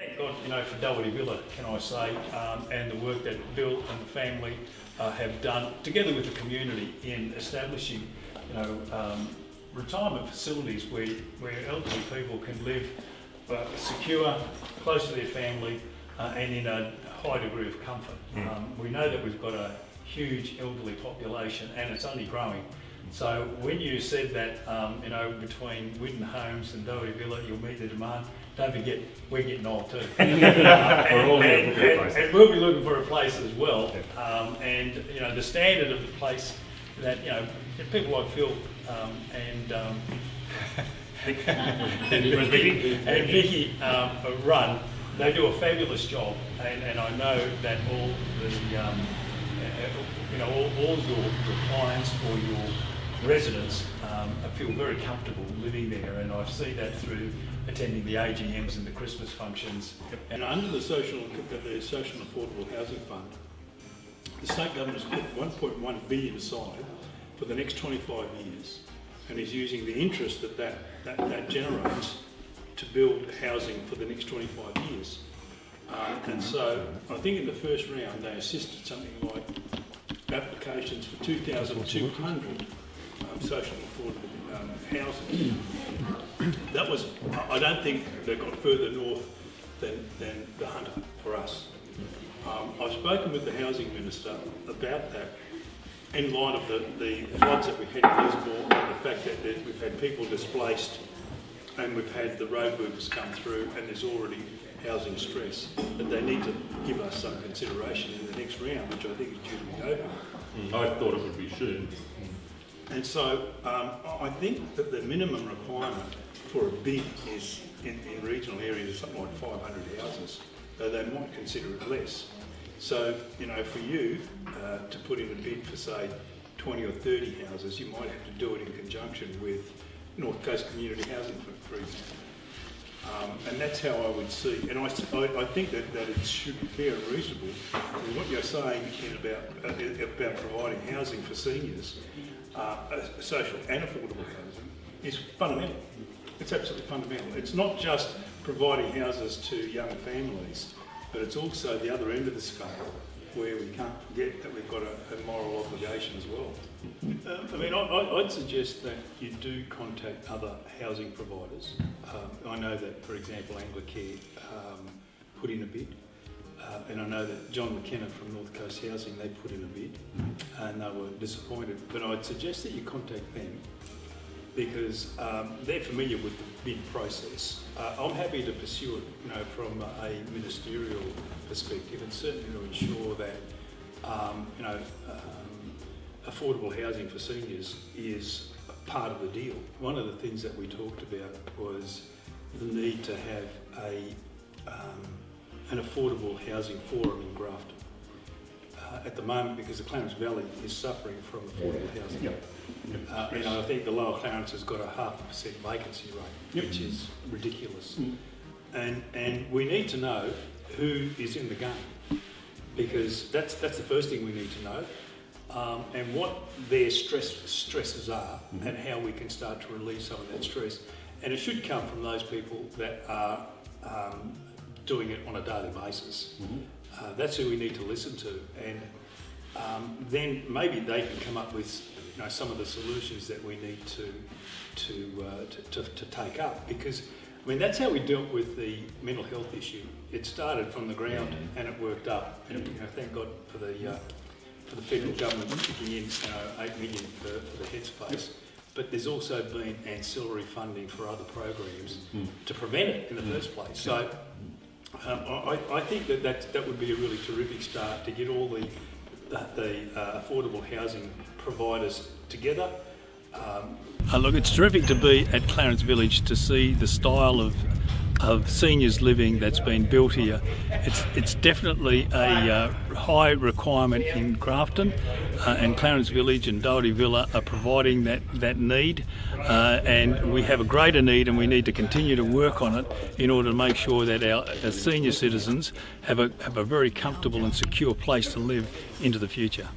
Thank God, for Doherty Villa, can I say, and the work that Bill and the family have done together with the community in establishing, retirement facilities where elderly people can live secure, close to their family, and in a high degree of comfort. We know that we've got a huge elderly population, and it's only growing. So when you said that, between Widden Homes and Doherty Villa, you'll meet the demand, don't forget, we're getting old too. and we'll be looking for a place as well. The standard of the place that, people like Phil and Vicky run, they do a fabulous job, and I know that all your clients or your residents feel very comfortable living there, and I see that through attending the AGMs and the Christmas functions. And under the Social and Affordable Housing Fund, the state government has put 1.1 billion aside for the next 25 years, and is using the interest that generates to build housing for the next 25 years. And so I think in the first round they assisted something like applications for 2,200 social and affordable housing. That was, I don't think they got further north than the Hunter for us. I've spoken with the Housing Minister about that in light of the floods that we had in Lismore, and the fact that we've had people displaced and we've had the road movers come through, and there's already housing stress, that they need to give us some consideration in the next round, which I think is due to be open. I thought it would be soon. And so I think that the minimum requirement for a bid is in regional areas is something like 500 houses, though they might consider it less. So, for you to put in a bid for, say, 20 or 30 houses, you might have to do it in conjunction with North Coast Community Housing, for example. And that's how I would see, and I think that it should be fair and reasonable. And what you're saying about providing housing for seniors, social and affordable housing, is fundamental. It's absolutely fundamental. It's not just providing houses to young families, but it's also the other end of the scale, where we can't forget that we've got a moral obligation as well. I'd suggest that you do contact other housing providers. I know that, for example, Anglicare put in a bid, and I know that John McKenna from North Coast Housing, they put in a bid, and they were disappointed. But I'd suggest that you contact them, because they're familiar with the bid process. I'm happy to pursue it, from a ministerial perspective, and certainly to ensure that, affordable housing for seniors is part of the deal. One of the things that we talked about was the need to have an affordable housing forum in Grafton. At the moment, because the Clarence Valley is suffering from affordable housing. I think the Lower Clarence has got a 0.5% vacancy rate, which is ridiculous. And we need to know who is in the game, because that's the first thing we need to know, and what their stresses are, and how we can start to relieve some of that stress. And it should come from those people that are doing it on a daily basis. That's who we need to listen to, and then maybe they can come up with some of the solutions that we need to take up, because that's how we dealt with the mental health issue. It started from the ground and it worked up, and thank God for the federal government kicking in 8 million for the headspace. But there's also been ancillary funding for other programs to prevent it in the first place. So I think that would be a really terrific start to get all the affordable housing providers together. Look, it's terrific to be at Clarence Village to see the style of seniors living that's been built here. It's definitely a high requirement in Grafton, and Clarence Village and Doherty Villa are providing that need, and we have a greater need, and we need to continue to work on it in order to make sure that our senior citizens have a very comfortable and secure place to live into the future.